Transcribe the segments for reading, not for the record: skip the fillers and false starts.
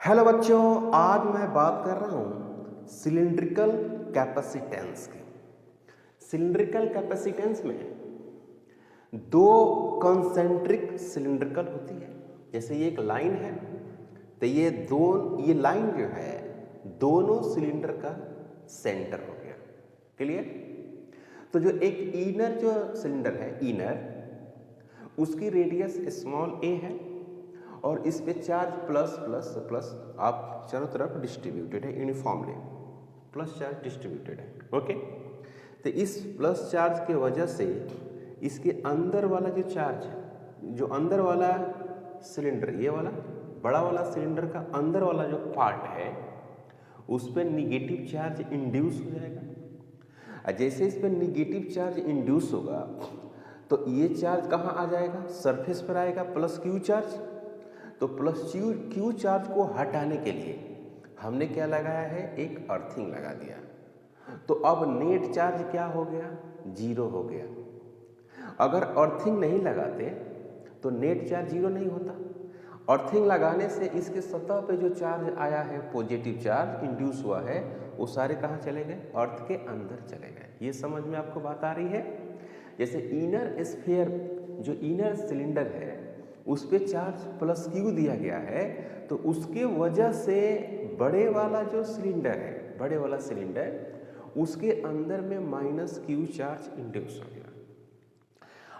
Hello बच्चों, आज मैं बात कर रहा हूँ सिलिंड्रिकल कैपेसिटेंस की। सिलिंड्रिकल कैपेसिटेंस में दो कंसेंट्रिक सिलिंड्रिकल होती है। जैसे ये एक लाइन है तो ये लाइन जो है दोनों सिलेंडर का सेंटर हो गया। क्लियर? तो जो एक इनर जो सिलेंडर है, इनर, उसकी रेडियस स्मॉल ए है और इस पे चार्ज प्लस प्लस प्लस आप चारों तरफ डिस्ट्रीब्यूटेड है, यूनिफॉर्मली प्लस चार्ज डिस्ट्रीब्यूटेड है। ओके, तो इस प्लस चार्ज के वजह से इसके अंदर वाला जो चार्ज है, जो अंदर वाला सिलेंडर, ये वाला बड़ा वाला सिलेंडर का अंदर वाला जो पार्ट है उस पर निगेटिव चार्ज इंड्यूस हो जाएगा। और जैसे इस पर निगेटिव चार्ज इंड्यूस होगा तो ये चार्ज कहाँ आ जाएगा? सरफेस पर आएगा, प्लस क्यू चार्ज। तो प्लस क्यू चार्ज को हटाने के लिए हमने क्या लगाया है? एक अर्थिंग लगा दिया। तो अब नेट चार्ज क्या हो गया? जीरो हो गया। अगर अर्थिंग नहीं लगाते तो नेट चार्ज जीरो नहीं होता। अर्थिंग लगाने से इसके सतह पे जो चार्ज आया है, पॉजिटिव चार्ज इंड्यूस हुआ है, वो सारे कहाँ चले गए? अर्थ के अंदर चले गए। ये समझ में आपको बात आ रही है? जैसे इनर स्फीयर, जो इनर सिलेंडर है, उस पे चार्ज प्लस क्यू दिया गया है, तो उसके वजह से बड़े वाला जो सिलेंडर है, बड़े वाला सिलेंडर, उसके अंदर में माइनस क्यू चार्ज इंड्यूस हो गया।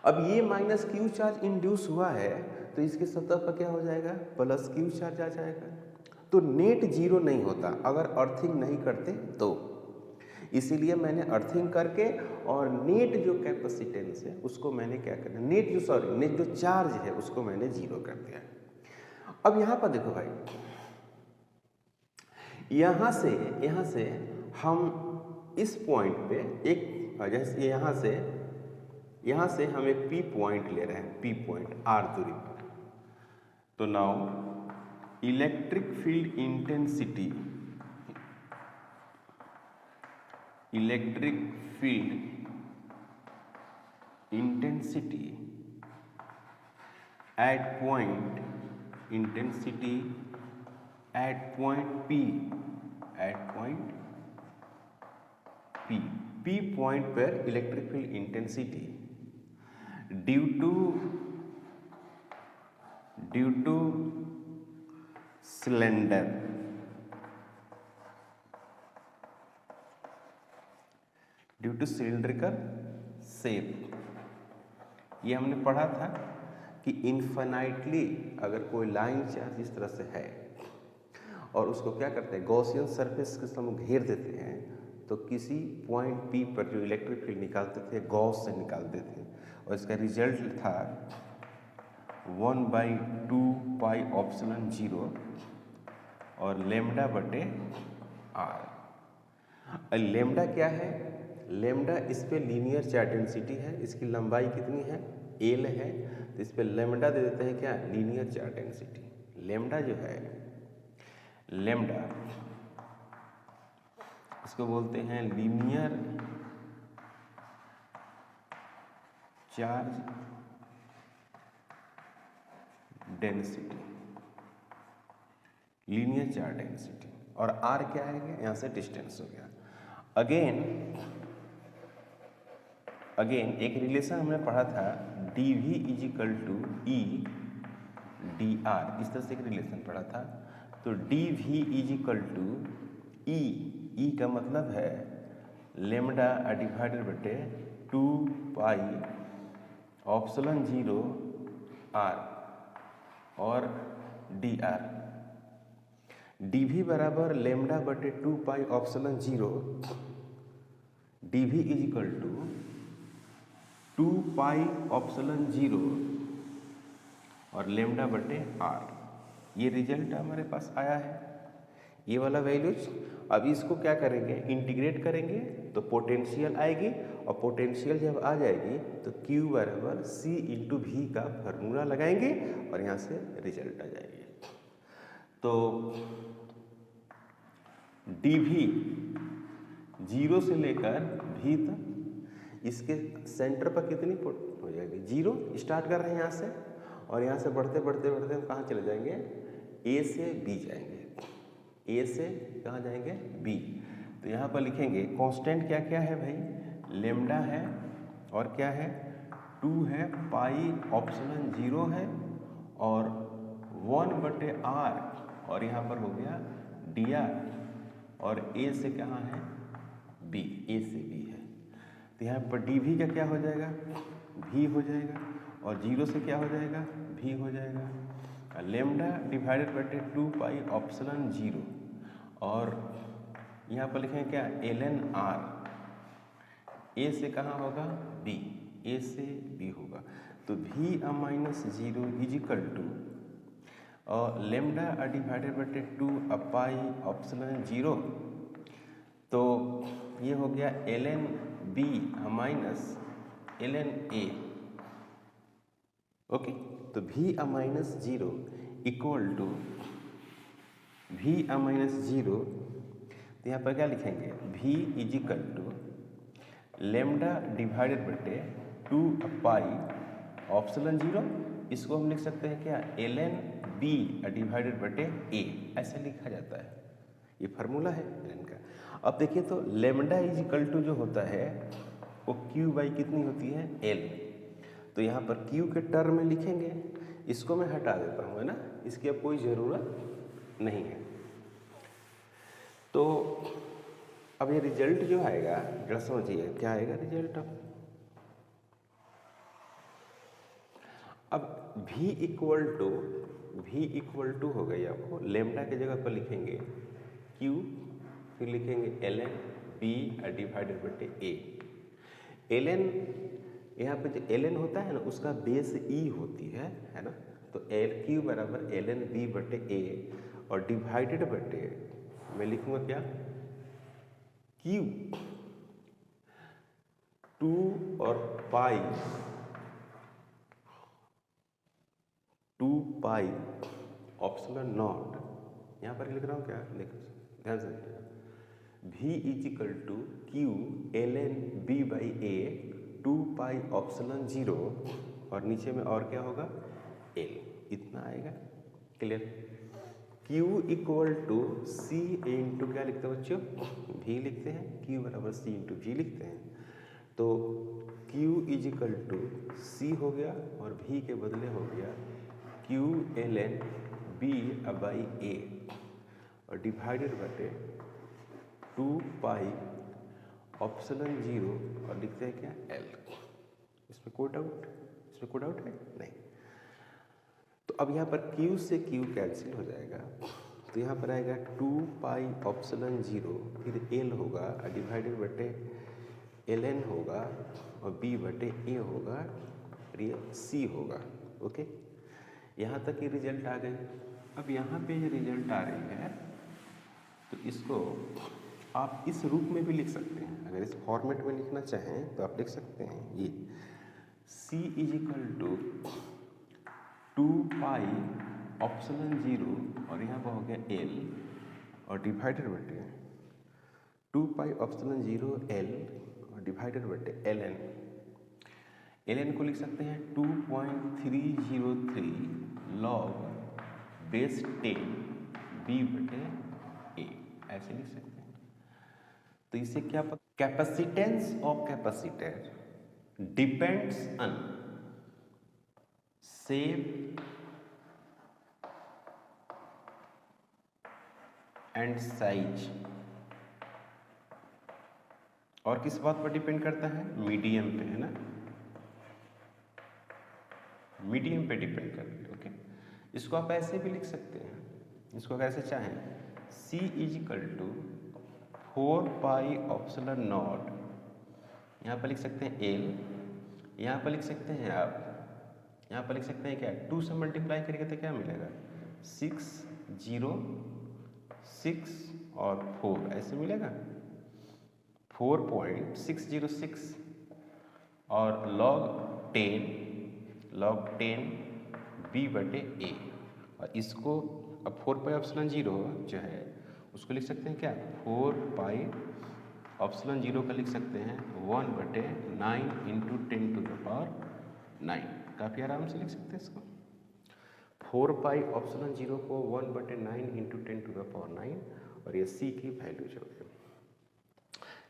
अब ये माइनस क्यू चार्ज इंड्यूस हुआ है तो इसके सतह पर क्या हो जाएगा? प्लस क्यू चार्ज आ जाएगा। तो नेट जीरो नहीं होता अगर अर्थिंग नहीं करते तो। इसीलिए मैंने अर्थिंग करके और नेट जो कैपेसिटेंस है उसको मैंने क्या करना, नेट जो चार्ज है उसको मैंने जीरो कर दिया। अब यहां पर देखो भाई, यहां से हम इस पॉइंट पे एक, जैसे यहां से हम एक पी पॉइंट ले रहे हैं, पी पॉइंट आर दूरी पर। तो now electric field intensity, electric field intensity at point, intensity at point P, at point P, P point पर electric field intensity due to cylinder, due to cylindrical shape. ये हमने पढ़ा था कि infinitely अगर कोई लाइन चार्ज इस तरह से है और उसको क्या करते हैं, गॉसियन सरफेस के हम घेर देते हैं, तो किसी पॉइंट पी पर जो इलेक्ट्रिक फील्ड निकालते थे गॉस से निकालते थे, और इसका रिजल्ट था 1/2 पाई ऑप्सिलन 0 और लेमडा बटे आर। लेमडा क्या है? लेमडा इस पे लीनियर चार्ज डेंसिटी है, इसकी लंबाई कितनी है? एल है, तो इस पे लेमडा दे देते हैं क्या? Linear charge density. लेमडा जो है, लेमडा इसको बोलते हैं linear charge density, linear charge density. और आर क्या है? यहां से डिस्टेंस हो गया। अगेन एक रिलेशन हमने पढ़ा था, D V is equal to E D R, इस तरह से एक रिलेशन पढ़ा था। तो D V is equal to E का मतलब है लेमडा डिवाइडेड बटे 2 पाई ऑप्सिलन 0 आर और डी आर। डी वी बराबर लेमडा बटे 2 pi epsilon 0, D V is equal to 2 pi epsilon 0 और लेमडा बटे आर। ये रिजल्ट हमारे पास आया है, ये वाला वैल्यूज। अब इसको क्या करेंगे? इंटीग्रेट करेंगे तो पोटेंशियल आएगी, और पोटेंशियल जब आ जाएगी तो Q बराबर C इंटू V का फॉर्मूला लगाएंगे और यहाँ से रिजल्ट आ जाएगी। तो dV 0 से लेकर V तक, इसके सेंटर पर कितनी हो जाएगी? 0। स्टार्ट कर रहे हैं यहाँ से, और यहाँ से बढ़ते बढ़ते बढ़ते हम कहाँ चले जाएंगे? ए से बी जाएंगे, ए से कहाँ जाएंगे, बी। तो यहाँ पर लिखेंगे कांस्टेंट क्या क्या है भाई, लेमडा है और क्या है 2 है, पाई ऑप्शनल 0 है और 1/r और यहाँ पर हो गया dr और a से कहाँ है b, a से b है। तो यहाँ पर dv का क्या हो जाएगा, v हो जाएगा और 0 से क्या हो जाएगा, v हो जाएगा। लेमडा डिवाइडेड बटे 2 पाई ऑप्शनल 0 और यहाँ पर लिखेंगे क्या ln r, a से कहाँ होगा b, a से b होगा। तो v minus 0 is equal to और लेमडा डिवाइडेड बटे 2 पाई ऑप्शनल 0, तो ये हो गया ln b minus ln a। Okay, तो v minus 0 equal to v minus 0, तो यहाँ पर क्या लिखेंगे v is equal to lambda divided बटे 2 पाई ऑप्शनल 0, इसको हम लिख सकते हैं क्या ln b डिवाइडेड बटे a, ऐसे लिखा जाता है, ये फार्मूला है ln का। अब देखिए तो लेमडा इज इक्वल टू जो होता है वो q बाई कितनी होती है l, तो यहाँ पर q के टर्म में लिखेंगे, इसको मैं हटा देता हूँ, है ना, इसकी अब कोई ज़रूरत नहीं है। तो अब ये रिजल्ट जो आएगा जरा समझिए क्या आएगा रिजल्ट। अब v इक्वल टू हो गई, आपको लेमडा की जगह पर लिखेंगे q, फिर लिखेंगे ln b डिवाइडेड बटे a। ln यहाँ पे जो ln होता है ना उसका बेस e होती है ना, तो q बराबर ln b बटे a और डिवाइडेड बटे मैं लिखूंगा क्या q 2 और पाई 2 पाई ऑप्शनल नॉट, यहाँ पर लिख रहा हूँ क्या, देखो ध्यान से, v is equal to q ln b by a 2 pi optional 0 और नीचे में और क्या होगा l, इतना आएगा। Clear. q equal to c into क्या लिखते हैं बच्चों, v लिखते हैं, q बराबर c इंटू v लिखते हैं। तो q is equal to c हो गया और v के बदले हो गया q ln b by a और डिवाइडेड बटे 2 पाई ऑप्शनल 0 और लिखते हैं क्या l। इसमें कोई डाउट है नहीं। तो अब यहाँ पर q से q कैंसिल हो जाएगा, तो यहाँ पर आएगा 2 पाई ऑप्शनल 0 फिर l होगा डिवाइडेड बटे ln होगा और b बटे a होगा और ये c होगा। ओके, यहाँ तक ये रिजल्ट आ गए। अब यहाँ पे ये रिजल्ट आ रही है तो इसको आप इस रूप में भी लिख सकते हैं, अगर इस फॉर्मेट में लिखना चाहें तो आप लिख सकते हैं ये c is equal to 2 pi optional 0 और यहाँ पर हो गया l और डिवाइडेड बटे 2 पाई ऑप्शनल 0 l और डिवाइडेड बटे ln को लिख सकते हैं 2.303 लॉग बेस 10 b बटे a, ऐसे लिख सकते हैं। तो इसे क्या पता, capacitance of capacitor depends on shape and size, और किस बात पर डिपेंड करता है, मीडियम पे, है ना, मीडियम पे डिपेंड करता है। ओके, इसको आप ऐसे भी लिख सकते हैं, इसको कैसे चाहें, c is equal to 4 pi optional naught, यहाँ पर लिख सकते हैं l, यहाँ पर लिख सकते हैं आप, यहाँ पर लिख सकते हैं क्या 2 से मल्टीप्लाई करेंगे तो क्या मिलेगा 6 0 6 और 4 ऐसे मिलेगा 4.606 और log 10 b बटे a, और इसको अब 4 पाई ऑप्शनल 0 जो है उसको लिख सकते हैं क्या 4 पाई ऑप्शनल 0 का लिख सकते हैं 1 बटे 9 इंटू 10 टू द पावर 9, काफ़ी आराम से लिख सकते हैं इसको। 4 पाई ऑप्शन 0 को 1/9 इंटू 10⁹ और ये सी की वैल्यूज हो गई।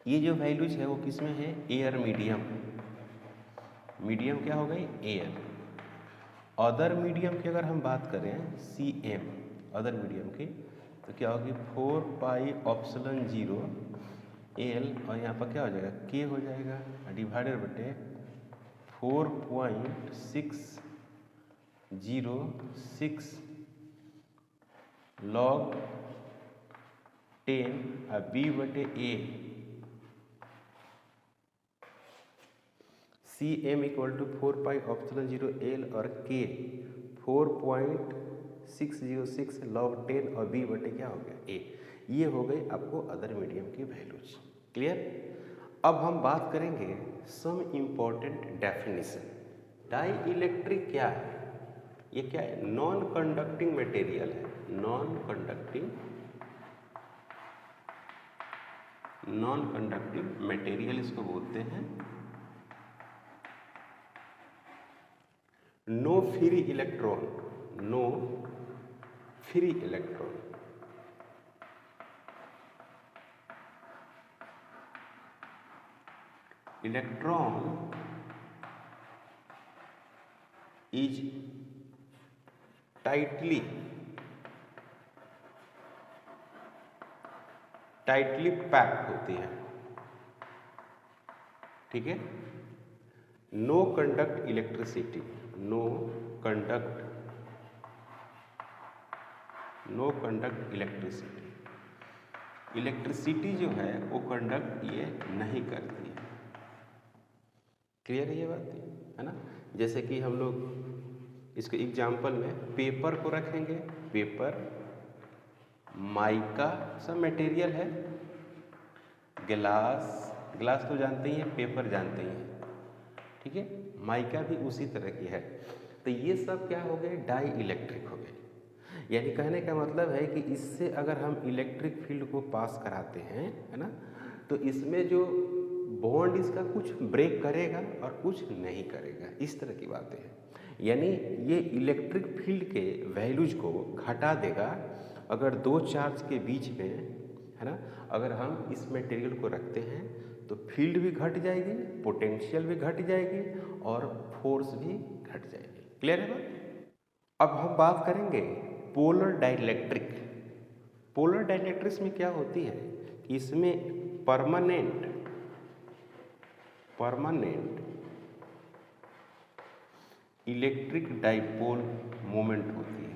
ये जो वैल्यूज है वो किस में है, एयर मीडियम। मीडियम क्या हो गई, एयर। अदर मीडियम की अगर हम बात करें CM अदर मीडियम की, तो क्या होगी 4 पाई ऑप्शन 0 L और यहाँ पर क्या हो जाएगा K हो जाएगा डिवाइडेड बटे 4.606 log 10 B बटे A। CM equal to 4 pi option 0 L और K 4.606 log 10 और B बटे क्या हो गया A। ये हो गई आपको अदर मीडियम की वैल्यूज। क्लियर। अब हम बात करेंगे some important definition. Dielectric क्या है, ये क्या है, नॉन कंडक्टिंग मटेरियल है। नॉन कंडक्टिंग मटेरियल इसको बोलते हैं। No free electron, no free electron. Electron is tightly packed होती है। ठीक है। No conduct electricity, no conduct electricity. Electricity जो है वो कंडक्ट ये नहीं करती है। क्लियर है ये बात, है ना। जैसे कि हम लोग इसके एग्जाम्पल में पेपर को रखेंगे, पेपर माइका सब मटेरियल है। ग्लास तो जानते ही हैं, पेपर जानते ही हैं। ठीक है, माइका भी उसी तरह की है। तो ये सब क्या हो गए, डाई इलेक्ट्रिक हो गए। यानी कहने का मतलब है कि इससे अगर हम इलेक्ट्रिक फील्ड को पास कराते हैं, है ना, तो इसमें जो बॉन्ड इसका कुछ ब्रेक करेगा और कुछ नहीं करेगा, इस तरह की बातें हैं। यानी ये इलेक्ट्रिक फील्ड के वैल्यूज को घटा देगा अगर दो चार्ज के बीच में, है ना, अगर हम इस मटेरियल को रखते हैं तो फील्ड भी घट जाएगी, पोटेंशियल भी घट जाएगी और फोर्स भी घट जाएगी। क्लियर है बात। अब हम बात करेंगे पोलर डाइलेक्ट्रिक। पोलर डाइलेक्ट्रिक्स में क्या होती है कि इसमें परमानेंट इलेक्ट्रिक डाइपोल मोमेंट होती है।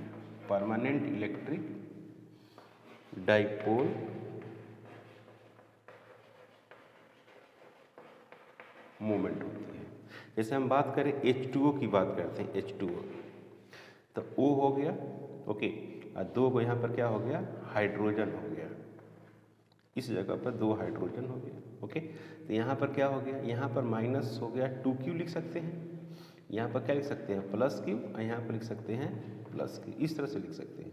परमानेंट इलेक्ट्रिक डाइपोल मोमेंट होती है। जैसे हम बात करें H2O की बात करते हैं, H2O तो O हो गया, ओके, और दो को यहाँ पर क्या हो गया, हाइड्रोजन हो गया। इस जगह पर दो हाइड्रोजन हो गया, ओके। तो यहाँ पर क्या हो गया, यहाँ पर माइनस हो गया 2Q लिख सकते हैं, यहाँ पर क्या लिख सकते हैं +Q, और यहाँ पर लिख सकते हैं +Q। इस तरह से लिख सकते हैं।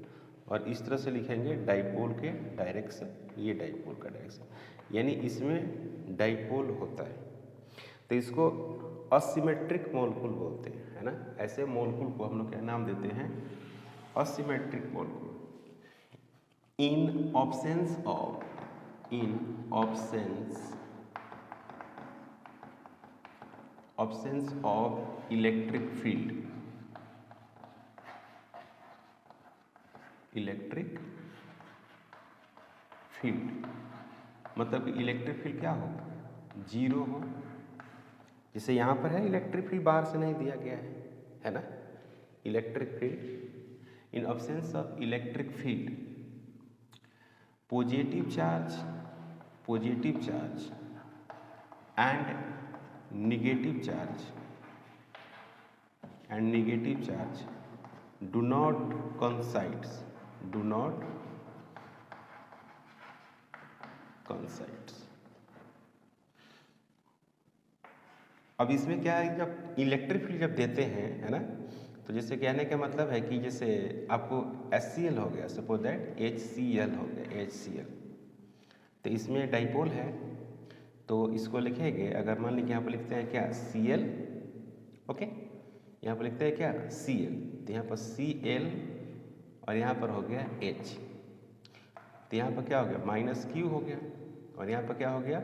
और इस तरह से लिखेंगे डाइपोल के डायरेक्शन, ये डाइपोल का डायरेक्शन, यानी इसमें डाइपोल होता है। तो इसको असिमेट्रिक मॉलिक्यूल बोलते हैं, है ना। ऐसे मॉलिक्यूल को हम लोग क्या नाम देते हैं, asymmetric molecule. In absence of electric field, मतलब इलेक्ट्रिक फील्ड क्या हो, 0 हो। जैसे यहाँ पर है इलेक्ट्रिक फील्ड बाहर से नहीं दिया गया है ना। Electric field in absence of electric field, positive charge and negative charge do not coincides। अब इसमें क्या है, जब इलेक्ट्रिक फील्ड जब देते हैं, है ना, तो जैसे कहने का मतलब है कि जैसे आपको HCl हो गया, सपोज दैट HCl हो गया, HCl, तो इसमें डाइपोल है, तो इसको लिखेंगे, अगर मान लीजिए यहाँ पर लिखते हैं क्या Cl, ओके, यहाँ पर लिखते हैं क्या Cl, तो यहाँ पर Cl और यहाँ पर हो गया H, तो यहाँ पर क्या हो गया माइनस Q हो गया और यहाँ पर क्या हो गया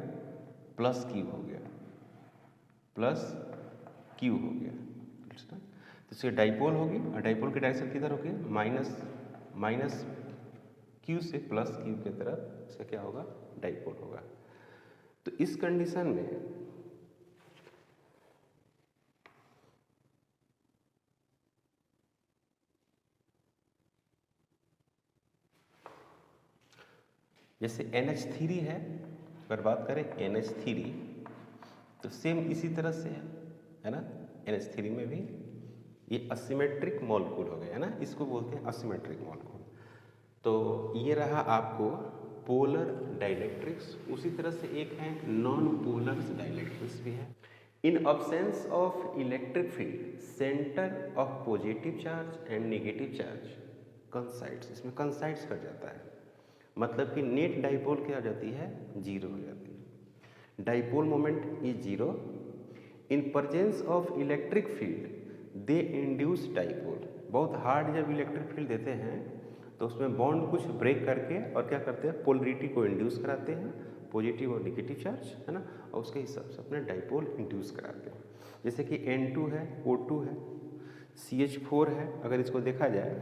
प्लस Q हो गया, प्लस Q हो गया। तो इसकी डाइपोल होगी और डाइपोल की डायरेक्शन किधर होगी माइनस Q से प्लस Q की तरफ से क्या होगा डाइपोल होगा। तो इस कंडीशन में जैसे NH3 है, अगर बात करें NH3 तो सेम इसी तरह से है ना, NH3 में भी ये असिमेट्रिक मॉलिक्यूल हो गया है ना, इसको बोलते हैं असिमेट्रिक मॉलिक्यूल। तो ये रहा आपको पोलर डाइलेक्ट्रिक्स। उसी तरह से एक है नॉन पोलर डाइलेक्ट्रिक्स भी है। In absence of electric field centre of positive charge and negative charge coincides, इसमें कंसाइड्स कर जाता है, मतलब कि नेट डाइपोल क्या हो जाती है जीरो हो जाती है। Dipole moment is zero in presence of electric field they induce dipole. बहुत हार्ड जब इलेक्ट्रिक फील्ड देते हैं तो उसमें बॉन्ड कुछ ब्रेक करके और क्या करते हैं पोलरिटी को इंड्यूस कराते हैं, पॉजिटिव और नेगेटिव चार्ज है ना, और उसके हिसाब से अपने डाइपोल इंड्यूस कराते हैं। जैसे कि N2 है, O2 है, CH4 है, अगर इसको देखा जाए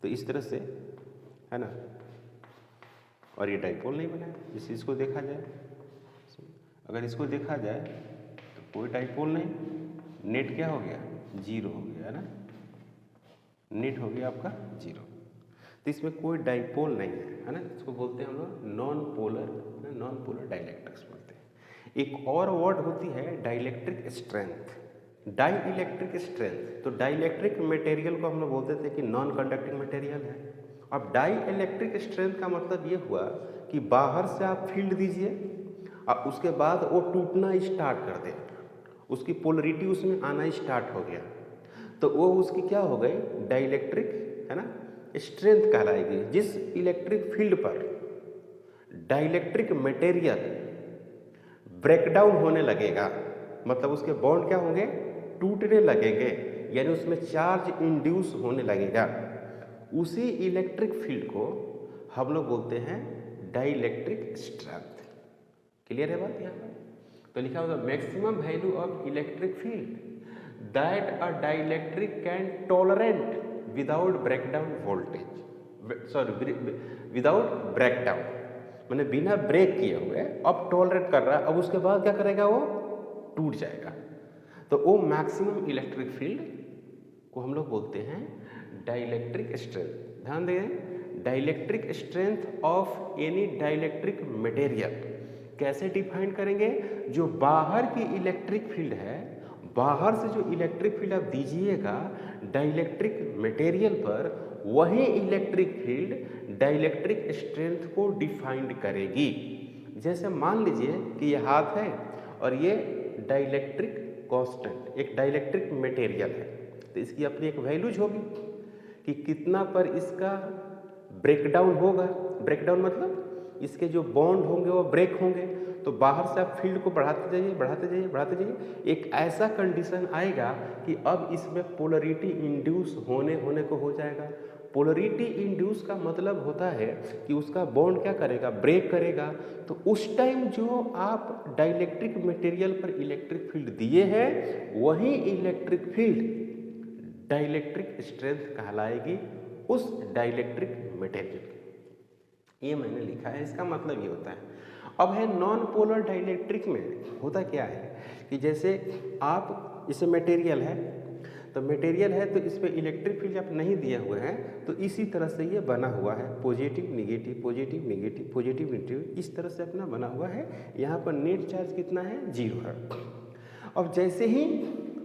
तो इस तरह से है ना, और ये डाइपोल नहीं बना है। इस चीज़ को देखा जाए, अगर इसको देखा जाए तो कोई डाइपोल नहीं, नेट क्या हो गया जीरो हो गया है ना, नेट हो गया आपका जीरो। तो इसमें कोई डाइपोल नहीं है ना, इसको बोलते हैं हम लोग नॉन पोलर डाइलेक्ट्रिक्स बोलते हैं। एक और वर्ड होती है dielectric strength, dielectric strength. तो डाइलेक्ट्रिक मटेरियल को हम लोग बोलते थे कि नॉन कंडक्टिंग मटेरियल है। अब डाई इलेक्ट्रिक स्ट्रेंथ का मतलब ये हुआ कि बाहर से आप फील्ड दीजिए और उसके बाद वो टूटना स्टार्ट कर दे, उसकी पोलरिटी उसमें आना स्टार्ट हो गया, तो वो उसकी क्या हो गई डाइलेक्ट्रिक है ना स्ट्रेंथ कहलाएगी। जिस इलेक्ट्रिक फील्ड पर डाइलेक्ट्रिक मटेरियल ब्रेकडाउन होने लगेगा, मतलब उसके बॉन्ड क्या होंगे टूटने लगेंगे, यानी उसमें चार्ज इंड्यूस होने लगेगा, उसी इलेक्ट्रिक फील्ड को हम लोग बोलते हैं डाइलेक्ट्रिक स्ट्रेंथ। क्लियर है बात यहाँ पर? तो लिखा होगा maximum value of electric field that a dielectric can tolerate without breakdown voltage, sorry without breakdown, मैंने बिना ब्रेक किए हुए अब टॉलरेट कर रहा है, अब उसके बाद क्या करेगा वो टूट जाएगा। तो वो मैक्सिमम इलेक्ट्रिक फील्ड को हम लोग बोलते हैं डाइलेक्ट्रिक स्ट्रेंथ। ध्यान दें, dielectric strength of any dielectric material कैसे डिफाइन करेंगे? जो बाहर की इलेक्ट्रिक फील्ड है, बाहर से जो इलेक्ट्रिक फील्ड आप दीजिएगा डाइलेक्ट्रिक मटेरियल पर, वही इलेक्ट्रिक फील्ड डाइलेक्ट्रिक स्ट्रेंथ को डिफाइन करेगी। जैसे मान लीजिए कि ये हाथ है और ये डाइलेक्ट्रिक कांस्टेंट एक डाइलेक्ट्रिक मटेरियल है, तो इसकी अपनी एक वैल्यूज होगी कि कितना पर इसका ब्रेकडाउन होगा। ब्रेकडाउन मतलब इसके जो बॉन्ड होंगे वो ब्रेक होंगे, तो बाहर से आप फील्ड को बढ़ाते जाइए बढ़ाते जाइए बढ़ाते जाइए, एक ऐसा कंडीशन आएगा कि अब इसमें पोलरिटी इंड्यूस होने को हो जाएगा। पोलरिटी इंड्यूस का मतलब होता है कि उसका बॉन्ड क्या करेगा ब्रेक करेगा। तो उस टाइम जो आप डाइलेक्ट्रिक मटेरियल पर इलेक्ट्रिक फील्ड दिए हैं, वही इलेक्ट्रिक फील्ड डाइलेक्ट्रिक स्ट्रेंथ कहलाएगी उस डाइलेक्ट्रिक मटेरियल। ये मैंने लिखा है, इसका मतलब ये होता है। अब है नॉन पोलर डाइलेक्ट्रिक में होता क्या है कि जैसे आप इसे मटेरियल है, तो मटेरियल है तो इस पर इलेक्ट्रिक फील्ड आप नहीं दिए हुए हैं, तो इसी तरह से ये बना हुआ है positive negative positive negative positive negative, इस तरह से अपना बना हुआ है। यहाँ पर नेट चार्ज कितना है जीरो है। अब जैसे ही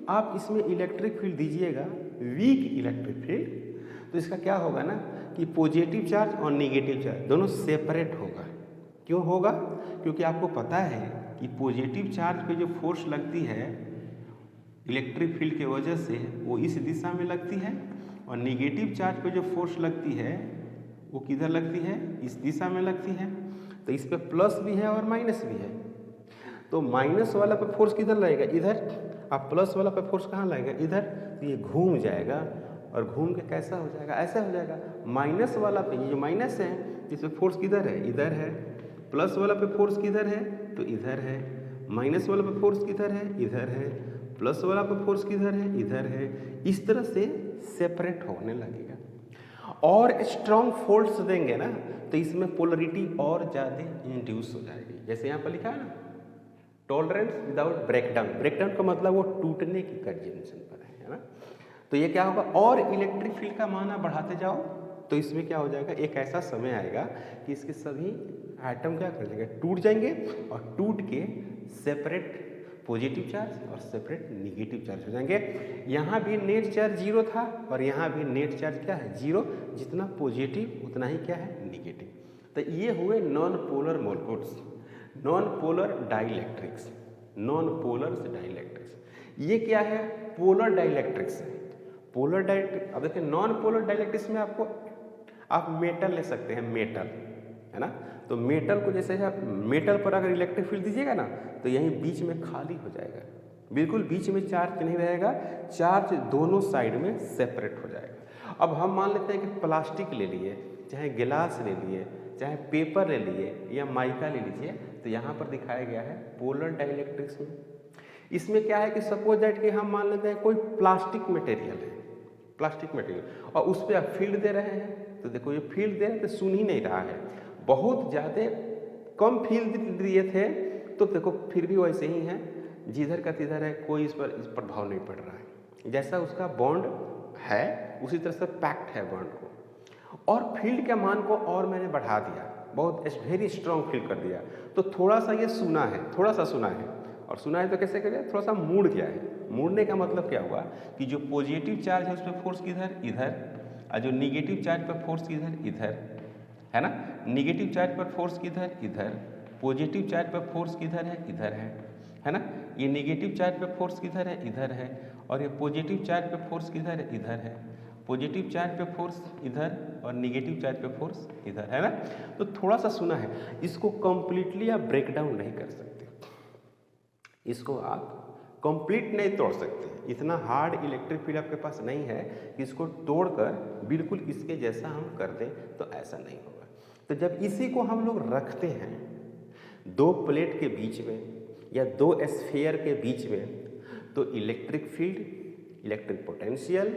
आप इसमें इलेक्ट्रिक फील्ड दीजिएगा वीक इलेक्ट्रिक फील्ड, तो इसका क्या होगा ना कि पॉजिटिव चार्ज और नेगेटिव चार्ज दोनों सेपरेट होगा। क्यों होगा? क्योंकि आपको पता है कि पॉजिटिव चार्ज पे जो फोर्स लगती है इलेक्ट्रिक फील्ड के वजह से वो इस दिशा में लगती है, और नेगेटिव चार्ज पे जो फोर्स लगती है वो किधर लगती है? इस दिशा में लगती है। तो इस पे प्लस भी है और माइनस भी है, तो माइनस वाला पे फोर्स किधर लगेगा? इधर, आप प्लस वाला पे फोर्स कहाँ लाएंगे, इधर, तो ये घूम जाएगा और घूम के कैसा हो जाएगा, ऐसा हो जाएगा। माइनस वाला पे, ये जो माइनस है इसमें फोर्स किधर है, इधर है। प्लस वाला पे फोर्स किधर है, तो इधर है। माइनस वाला पे फोर्स किधर है, इधर है। प्लस वाला पे फोर्स किधर है, इधर है। इस तरह से सेपरेट होने लगेगा। और स्ट्रॉन्ग फोर्स देंगे ना तो इसमें पोलरिटी और ज़्यादा इंड्यूस हो जाएगी। जैसे यहाँ पर लिखा है ना, टॉलरेंस विदाउट ब्रेकडाउन। ब्रेकडाउन का मतलब वो टूटने की कंडीशन पर है ना। तो ये क्या होगा, और इलेक्ट्रिक फील्ड का माना बढ़ाते जाओ तो इसमें क्या हो जाएगा, एक ऐसा समय आएगा कि इसके सभी एटम क्या कर देंगे, टूट जाएंगे और टूट के सेपरेट पॉजिटिव चार्ज और सेपरेट निगेटिव चार्ज हो जाएंगे। यहाँ भी नेट चार्ज जीरो था और यहाँ भी नेट चार्ज क्या है, जीरो। जितना पॉजिटिव उतना ही क्या है, निगेटिव। तो ये हुए non polar molecules, non polar dielectrics, non polar dielectrics. ये क्या है, पोलर डाइलेक्ट्रिक्स है। पोलर डाइलेक्ट्रिक, अब देखिए नॉन पोलर डाइलेक्ट्रिक्स में आपको आप मेटल ले सकते हैं, मेटल है ना। तो मेटल को जैसे आप मेटल पर अगर इलेक्ट्रिक फील्ड दीजिएगा ना तो यहीं बीच में खाली हो जाएगा, बिल्कुल बीच में चार्ज नहीं रहेगा, चार्ज दोनों साइड में सेपरेट हो जाएगा। अब हम मान लेते हैं कि प्लास्टिक ले लिए, चाहे गिलास ले लिए, चाहे पेपर ले लिए या माइका ले लीजिए, तो यहाँ पर दिखाया गया है पोलर डाइलेक्ट्रिक्स में। इसमें क्या है कि सपोज दैट कि हम मान लेते हैं कोई प्लास्टिक मटेरियल है, प्लास्टिक मटेरियल, और उस पर आप फील्ड दे रहे हैं, तो देखो ये फील्ड दे रहे हैं तो सुन ही नहीं रहा है। बहुत ज़्यादा कम फील्ड दिए थे तो देखो फिर भी वैसे ही है, जिधर का तिधर है, कोई इस पर प्रभाव नहीं पड़ रहा है। जैसा उसका बॉन्ड है उसी तरह से पैक्ट है बॉन्ड को। और फील्ड के मान को और मैंने बढ़ा दिया, बहुत वेरी स्ट्रॉन्ग फील्ड कर दिया, तो थोड़ा सा ये सुना है, थोड़ा सा सुना है। और सुना है तो कैसे करें, थोड़ा सा मुड़ गया है। मुड़ने का मतलब क्या हुआ कि जो पॉजिटिव चार्ज है उस पर फोर्स किधर, इधर, और जो निगेटिव चार्ज पर फोर्स किधर, इधर, है ना। निगेटिव चार्ज पर फोर्स किधर, इधर। पॉजिटिव चार्ज पर फोर्स किधर है, इधर है ना। ये निगेटिव चार्ज पर फोर्स किधर है, इधर है। और ये पॉजिटिव चार्ज पर फोर्स किधर है, इधर है। पॉजिटिव चार्ज पे फोर्स इधर और निगेटिव चार्ज पे फोर्स इधर, है ना। तो थोड़ा सा सुना है, इसको कंप्लीटली आप ब्रेक डाउन नहीं कर सकते, इसको आप कंप्लीट नहीं तोड़ सकते। इतना हार्ड इलेक्ट्रिक फील्ड आपके पास नहीं है कि इसको तोड़कर बिल्कुल इसके जैसा हम कर दें, तो ऐसा नहीं होगा। तो जब इसी को हम लोग रखते हैं दो प्लेट के बीच में या दो स्फीयर के बीच में, तो इलेक्ट्रिक फील्ड, इलेक्ट्रिक पोटेंशियल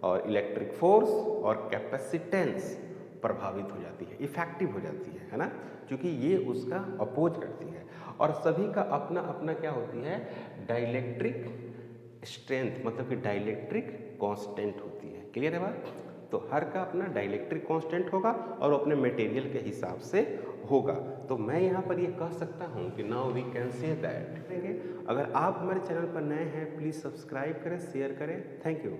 और इलेक्ट्रिक फोर्स और कैपेसिटेंस प्रभावित हो जाती है, इफेक्टिव हो जाती है ना, क्योंकि ये उसका अपोज करती है। और सभी का अपना अपना क्या होती है, डाइलेक्ट्रिक स्ट्रेंथ, मतलब कि डाइलेक्ट्रिक कांस्टेंट होती है। क्लियर है बात। तो हर का अपना डाइलेक्ट्रिक कांस्टेंट होगा और अपने मटेरियल के हिसाब से होगा। तो मैं यहाँ पर ये कह सकता हूँ कि now we can say that. अगर आप हमारे चैनल पर नए हैं प्लीज़ सब्सक्राइब करें, शेयर करें। Thank you.